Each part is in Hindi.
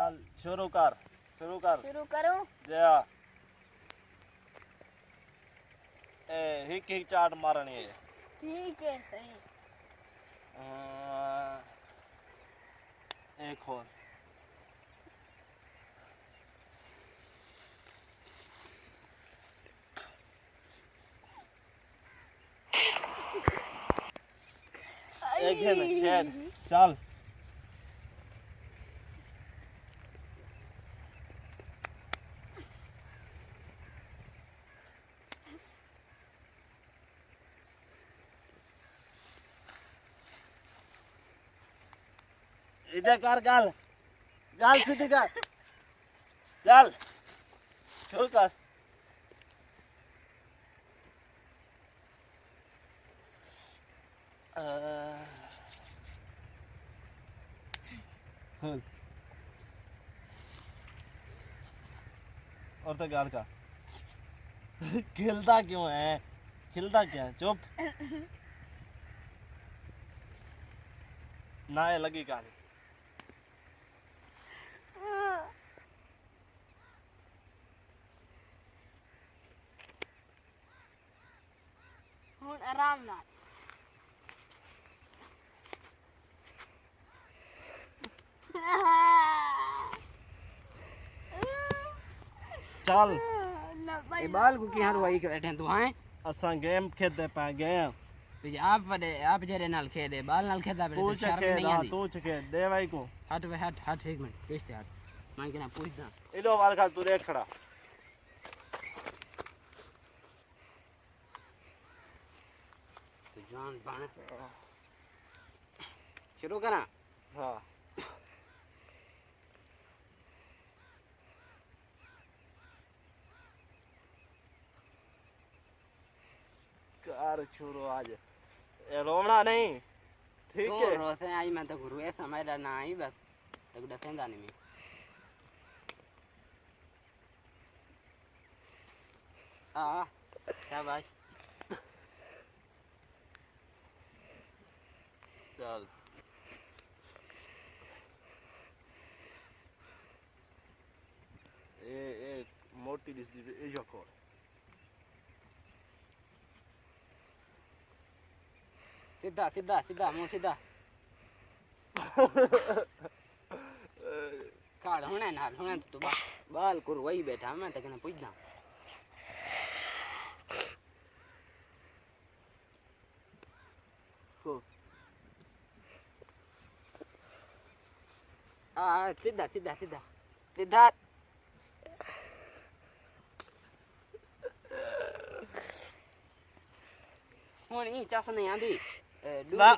चल शुरू कर शुरू करूं? जा ए हिक हिक चाट मारनी है। ठीक है सही। एक और एक है ना चल इधर कर गाल गाल सीधी कर चल शुरू कर खोल और तो गाल का खिलता क्यों है खिलता क्या है चुप ना ये लगी कहानी हुन आराम नाल चल ए बाल को की हरवाई के बैठे तू हैं असा गेम खेलते पे गेम आप जरे नाल खेदे बाल नाल खेदा तू चखे तू चखे दे भाई को हट वे हट एक मिनट पेस्ते हट मैं कहना पूछदा इलो वाल का तू रे खड़ा तो जान बाण शुरू करा हां कार छोरो आज ए रोना नहीं ठीक है तो रोसे आई मैं तो गुरु ऐसा मेरा ना आई बस तक दसेंदा नहीं मैं आ शाबाश चल ए मोटी दिस दी ए जको सीधा सीधा सीधा मुंह सीधा काल होने ना होने तो बाल कुर वही बैठा मैं तो कहना पूछदा सीधा सीधा सीधा सीधा हुन ई चास नहीं आंदी ना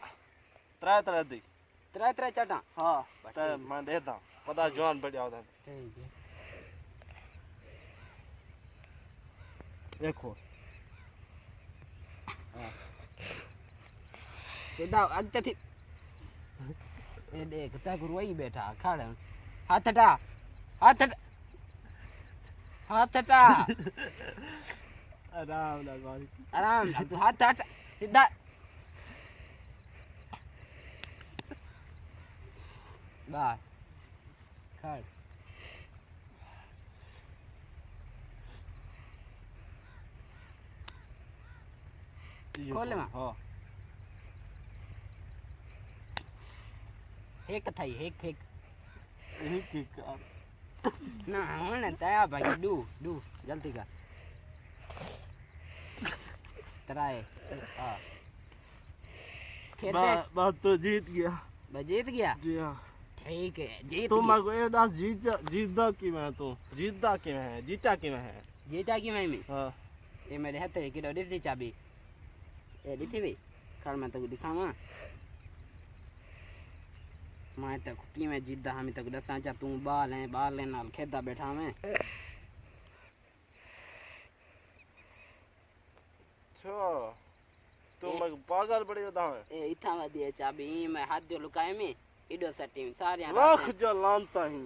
त्रै दी त्रै चाटा हां ते मैं देता पता जवान बढ़िया होता ठीक है देखो सीधा अगते थी ए देख ता गुरु वही बैठा खड़ा हाथ हटा हाथ हटा हाथ हटा आराम ना भाई आराम तू हाथ हटा सीधा बाहर खड़ खोले मां हां एक थाई एक एक ना होने तया भाई डू जल्दी कर तराए हां खेते बात तो जीत गया मैं जीत गया जी हां ठीक है जीत तू मैं को ये दास जीतदा की मैं तू जीतदा की मैं है जीता की मैं है जीता की मैं हां ये मेरे हाथ है कि दी चाबी ए दी भी कल मैं तो दिखावा मैं तक की मैं जीतदा हम तक दसा चा तू बाल है नाल खेदा बैठा मैं छो तू मैं पागल पड़ी होता है ए इथा वादी चाबी मैं हाथ जो लुकाए में इडो सटी सारे लाख जो लानता ही